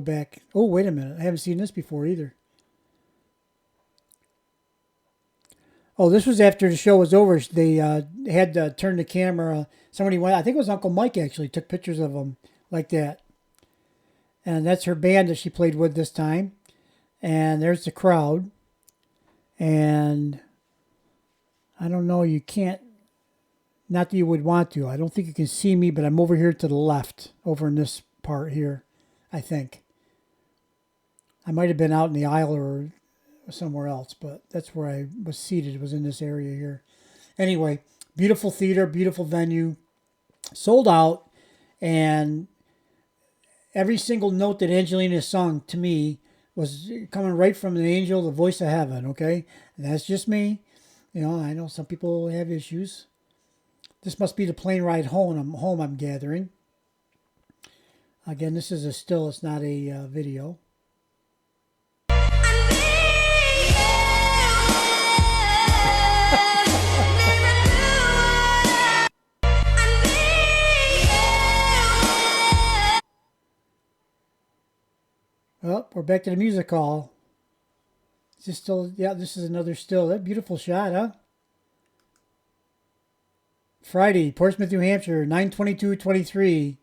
back. Oh, wait a minute. I haven't seen this before either. Oh, this was after the show was over. They had to turn the camera. Somebody went, I think it was Uncle Mike actually, took pictures of them like that. And that's her band that she played with this time. And there's the crowd. And I don't know, you can't, not that you would want to. I don't think you can see me, but I'm over here to the left, over in this part here, I think. I might have been out in the aisle or somewhere else, but that's where I was seated, was in this area here. Anyway, beautiful theater, beautiful venue, sold out, and every single note that Angelina sung to me was coming right from the angel, the voice of heaven, okay? And that's just me. You know, I know some people have issues. This must be the plane ride home, I'm gathering. Again, this is a still, it's not a video. Oh, we're back to the music hall. Is this still? Yeah, this is another still. That beautiful shot, huh? Friday, Portsmouth, New Hampshire, 9/22/23.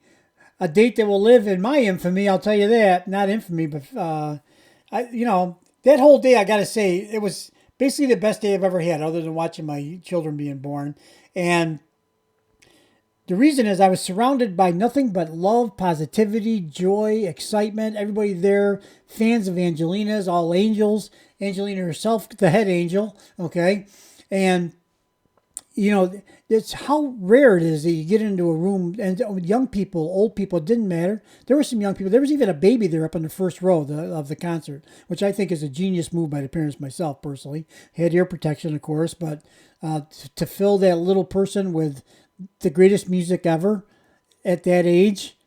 A date that will live in my infamy, I'll tell you that. Not infamy, but, that whole day, I got to say, it was basically the best day I've ever had, other than watching my children being born. And the reason is I was surrounded by nothing but love, positivity, joy, excitement. Everybody there, fans of Angelina's, all angels. Angelina herself, the head angel, okay? And, it's how rare it is that you get into a room, and young people, old people, it didn't matter. There were some young people. There was even a baby there up in the first row of the concert, which I think is a genius move by the parents myself, personally. Had ear protection, of course, but to fill that little person with the greatest music ever at that age,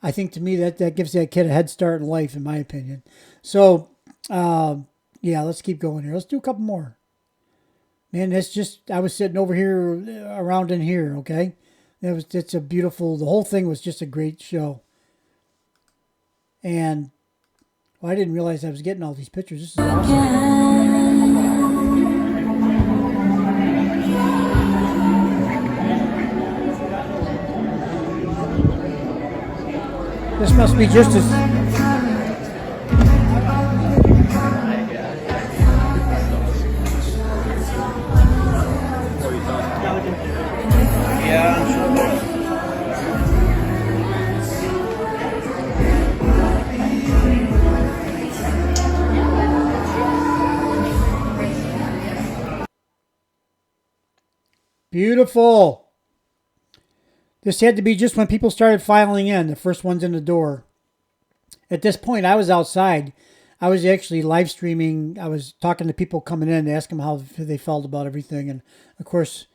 I think to me that gives that kid a head start in life, in my opinion. So, let's keep going here. Let's do a couple more. Man, I was sitting over here, around in here, okay? It's a beautiful, the whole thing was just a great show. And I didn't realize I was getting all these pictures. This is awesome. This must be just as... Beautiful. This had to be just when people started filing in, the first ones in the door. At this point, I was outside. I was actually live streaming. I was talking to people coming in, asking them how they felt about everything. And, of course,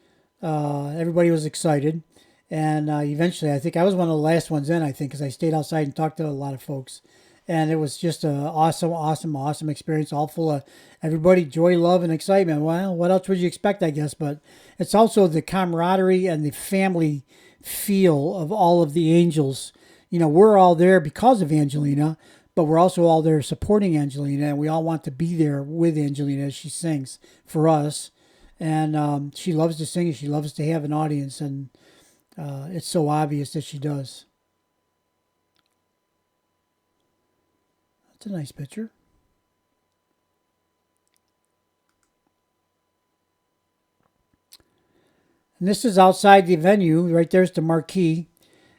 everybody was excited. And eventually, I think I was one of the last ones in, because I stayed outside and talked to a lot of folks. And it was just an awesome experience, all full of everybody, joy, love, and excitement. Well, what else would you expect, I guess? But it's also the camaraderie and the family feel of all of the angels. We're all there because of Angelina, but we're also all there supporting Angelina, and we all want to be there with Angelina as she sings for us. And she loves to sing, and she loves to have an audience, and it's so obvious that she does. That's a nice picture. And this is outside the venue. Right there's the marquee.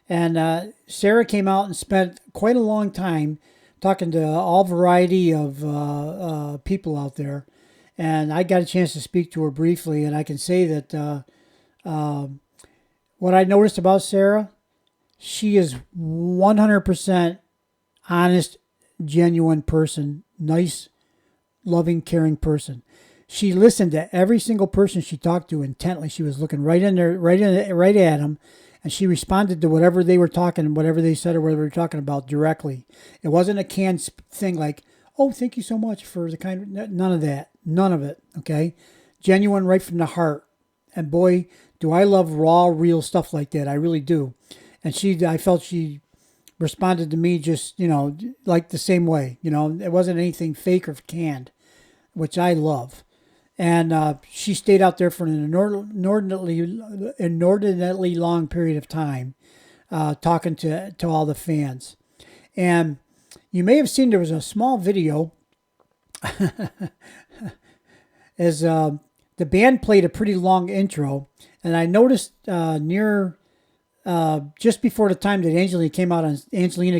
And Sarah came out and spent quite a long time talking to all variety of people out there. And I got a chance to speak to her briefly. And I can say that what I noticed about Sarah, she is 100% honest, genuine person, nice, loving, caring person. She listened to every single person she talked to intently. She was looking right in there, right at them, and she responded to whatever they were talking, whatever they said or whatever they were talking about directly. It wasn't a canned thing like, "Oh, thank you so much for the kind." None of that. None of it. Okay, genuine, right from the heart. And boy, do I love raw, real stuff like that. I really do. And I felt she responded to me just, like the same way. It wasn't anything fake or canned, which I love. And she stayed out there for an inordinately long period of time, talking to all the fans. And you may have seen there was a small video as the band played a pretty long intro. And I noticed near just before the time that Angelina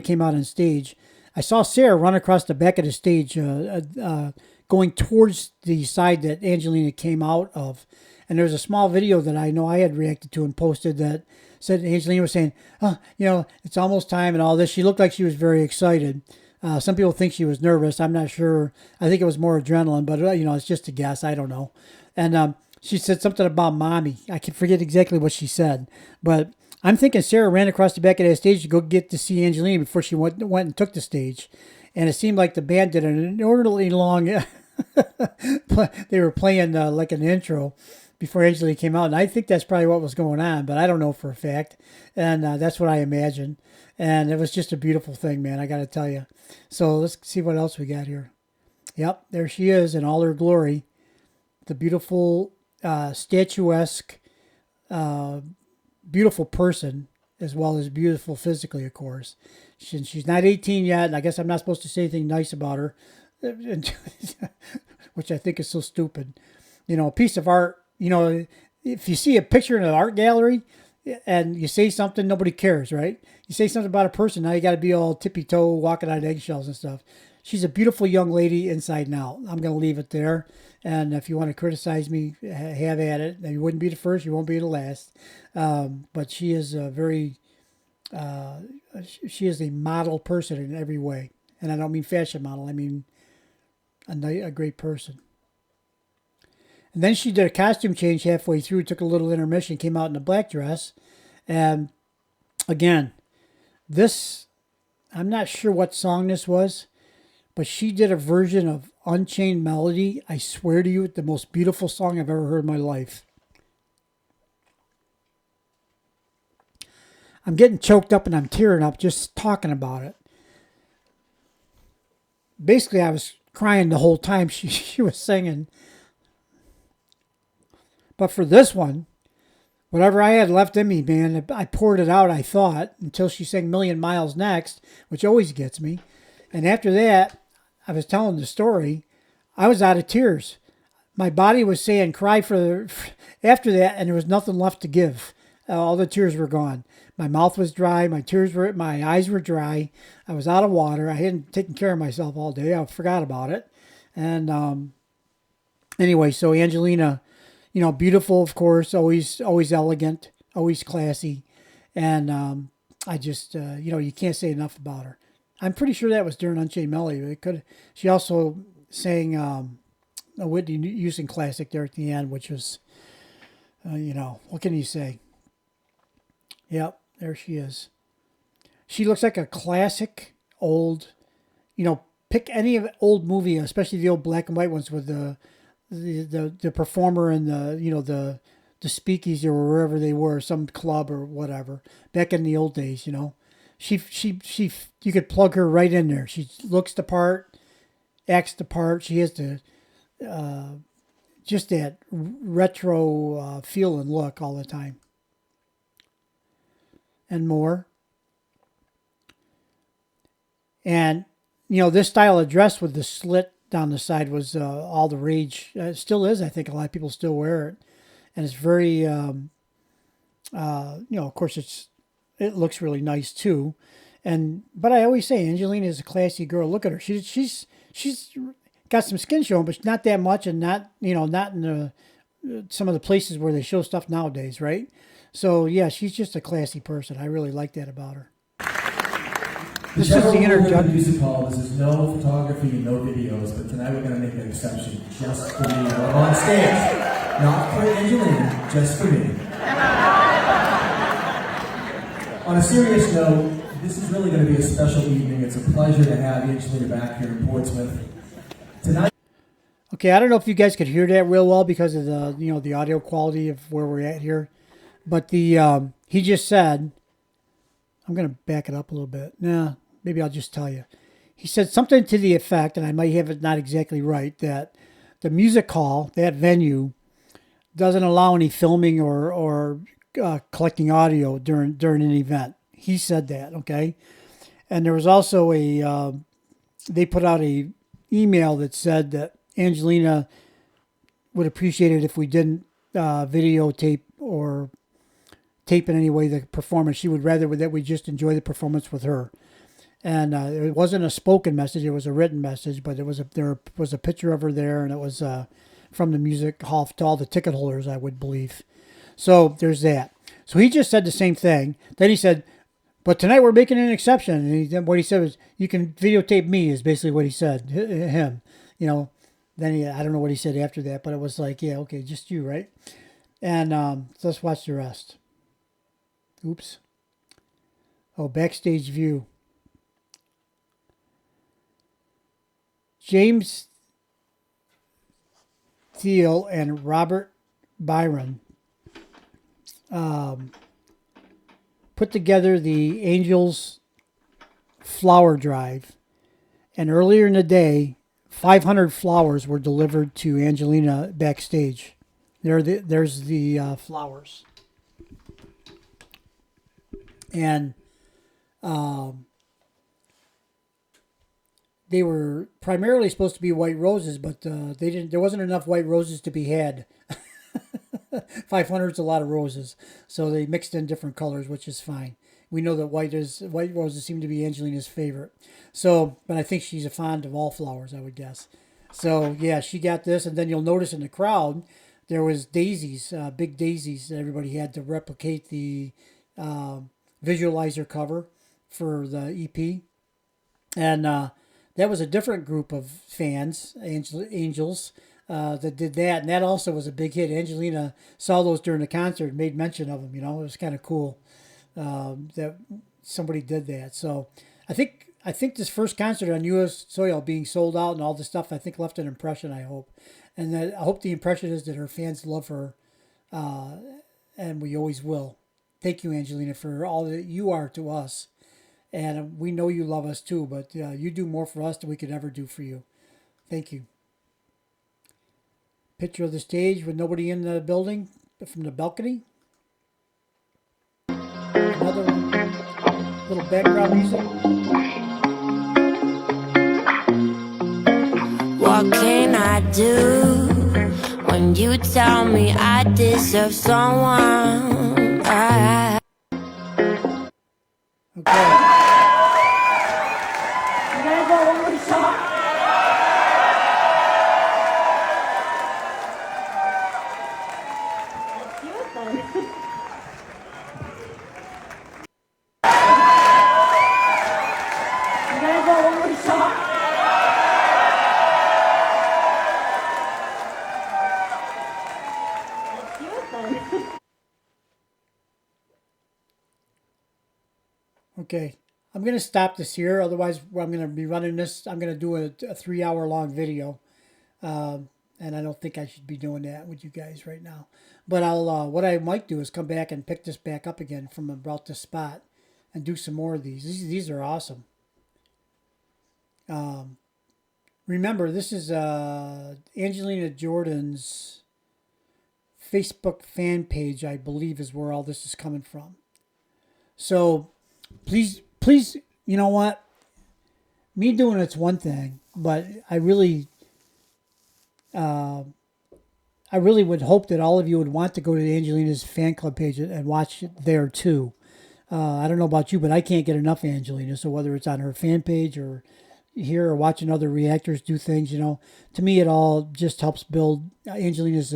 came out on stage, I saw Sarah run across the back of the stage, going towards the side that Angelina came out of. And there was a small video that I know I had reacted to and posted that said Angelina was saying, "Oh, it's almost time," and all this. She looked like she was very excited. Some people think she was nervous. I'm not sure. I think it was more adrenaline, but it's just a guess. I don't know. And she said something about mommy. I can forget exactly what she said, but I'm thinking Sarah ran across the back of that stage to go get to see Angelina before she went and took the stage. And it seemed like the band did an inordinately long. They were playing like an intro before Angelina came out, and I think that's probably what was going on, but I don't know for a fact. And that's what I imagine. And it was just a beautiful thing, man. I got to tell you. So let's see what else we got here. Yep, there she is in all her glory. The beautiful, statuesque, beautiful person, as well as beautiful physically, of course. She's not 18 yet, and I guess I'm not supposed to say anything nice about her, which I think is so stupid. A piece of art, if you see a picture in an art gallery and you say something, nobody cares, right? You say something about a person, now you got to be all tippy-toe, walking on eggshells and stuff. She's a beautiful young lady inside and out. I'm going to leave it there. And if you want to criticize me, have at it. You wouldn't be the first, you won't be the last. But she is she is a model person in every way. And I don't mean fashion model. I mean a great person. And then she did a costume change halfway through, took a little intermission, came out in a black dress. And again, I'm not sure what song this was, but she did a version of Unchained Melody. I swear to you, the most beautiful song I've ever heard in my life. I'm getting choked up and I'm tearing up just talking about it. Basically, I was crying the whole time she was singing. But for this one, whatever I had left in me, man, I poured it out, I thought, until she sang Million Miles next, which always gets me. And after that, I was telling the story, I was out of tears. My body was saying cry after that, and there was nothing left to give. All the tears were gone. My mouth was dry. My eyes were dry. I was out of water. I hadn't taken care of myself all day. I forgot about it. And anyway, so Angelina, beautiful, of course, always elegant, always classy. And I just, you can't say enough about her. I'm pretty sure that was during Unchained Melody. She also sang a Whitney Houston classic there at the end, which was, what can you say? Yep, there she is. She looks like a classic old, pick any old movie, especially the old black and white ones with the performer and the speakeasy or wherever they were, some club or whatever, back in the old days, She you could plug her right in there. She looks the part, acts the part. She has just that retro feel and look all the time. And more. And, this style of dress with the slit down the side was all the rage. It still is. I think a lot of people still wear it. And it's very, of course it looks really nice too. But I always say Angelina is a classy girl. Look at her. She's got some skin showing, but not that much, and not in some of the places where they show stuff nowadays, right? So yeah, she's just a classy person. I really like that about her. This is the introduction. Music hall. This is no photography, no videos, but tonight we're going to make an exception just for me. I'm on stage, not for Angelina, just for me. On a serious note, this is really going to be a special evening. It's a pleasure to have Angelina back here in Portsmouth tonight. Okay, I don't know if you guys could hear that real well because of the audio quality of where we're at here, but he just said I'm going to back it up a little bit. Nah, maybe I'll just tell you. He said something to the effect, and I might have it not exactly right, that the music hall, that venue, doesn't allow any filming or collecting audio during an event. He said that, okay? And there was also they put out a email that said that Angelina would appreciate it if we didn't videotape or tape in any way the performance. She would rather that we just enjoy the performance with her. And it wasn't a spoken message; it was a written message. But there was a picture of her there, and it was from the music hall to all the ticket holders, I would believe. So there's that. So he just said the same thing. Then he said, "But tonight we're making an exception." And what he said was, "You can videotape me," is basically what he said. Him, you know. Then I don't know what he said after that, but it was like, yeah, okay, just you, right? And so let's watch the rest. Oops. Oh, backstage view. James Thiel and Robert Byron put together the Angels flower drive, and earlier in the day, 500 flowers were delivered to Angelina backstage. There's the flowers, and they were primarily supposed to be white roses, but they didn't. There wasn't enough white roses to be had. 500 is a lot of roses, so they mixed in different colors, which is fine. We know that white roses seem to be Angelina's favorite. So, but I think she's a fond of all flowers, I would guess. So yeah, she got this, and then you'll notice in the crowd there was daisies, big daisies that everybody had to replicate the visualizer cover for the EP, and that was a different group of fans, Angels, that did that, and that also was a big hit. Angelina saw those during the concert and made mention of them. You know, it was kind of cool that somebody did that. So I think this first concert on U.S. soil being sold out and all this stuff, I think left an impression. I hope, and that I hope the impression is that her fans love her, and we always will. Thank you, Angelina, for all that you are to us. And we know you love us too, but you do more for us than we could ever do for you. Thank you. Picture of the stage with nobody in the building from the balcony. Another little background music. What can I do when you tell me I deserve someone? Okay. Okay, I'm going to stop this here. Otherwise, I'm going to be running this. I'm going to do a 3 hour long video. And I don't think I should be doing that with you guys right now. But what I might do is come back and pick this back up again from about this spot and do some more of these. These are awesome. Remember, this is Angelina Jordan's Facebook fan page, I believe, is where all this is coming from. So please, you know what? Me doing it's one thing, but I really would hope that all of you would want to go to Angelina's fan club page and watch it there too. I don't know about you, but I can't get enough Angelina. So whether it's on her fan page or here or watching other reactors do things, to me it all just helps build Angelina's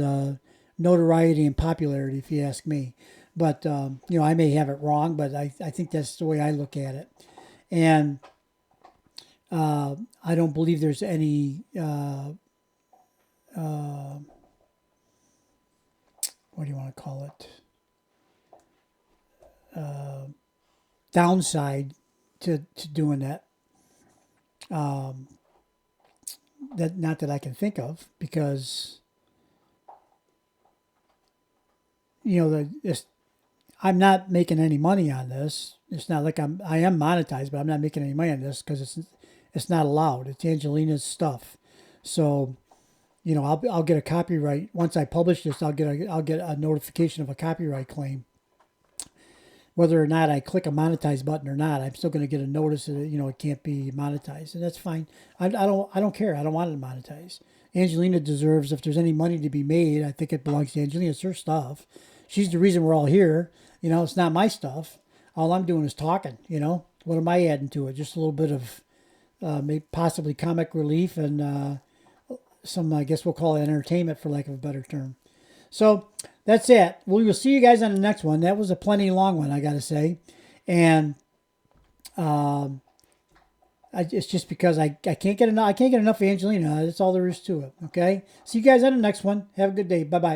notoriety and popularity, if you ask me. But I may have it wrong, but I think that's the way I look at it. And I don't believe there's any what do you want to call it? Downside to doing that. That not that I can think of, because I'm not making any money on this. It's not like I am monetized, but I'm not making any money on this because it's not allowed. It's Angelina's stuff. So, I'll get a copyright once I publish this. I'll get a notification of a copyright claim. Whether or not I click a monetize button or not, I'm still going to get a notice that it can't be monetized, and that's fine. I don't care. I don't want it monetized. Angelina deserves, if there's any money to be made, I think it belongs to Angelina. It's her stuff. She's the reason we're all here. It's not my stuff. All I'm doing is talking. What am I adding to it? Just a little bit of maybe possibly comic relief and some, I guess we'll call it entertainment, for lack of a better term. So that's it. We will see you guys on the next one. That was a plenty long one, I got to say. And it's just because I can't get enough. I can't get enough of Angelina. That's all there is to it. Okay. See you guys on the next one. Have a good day. Bye bye.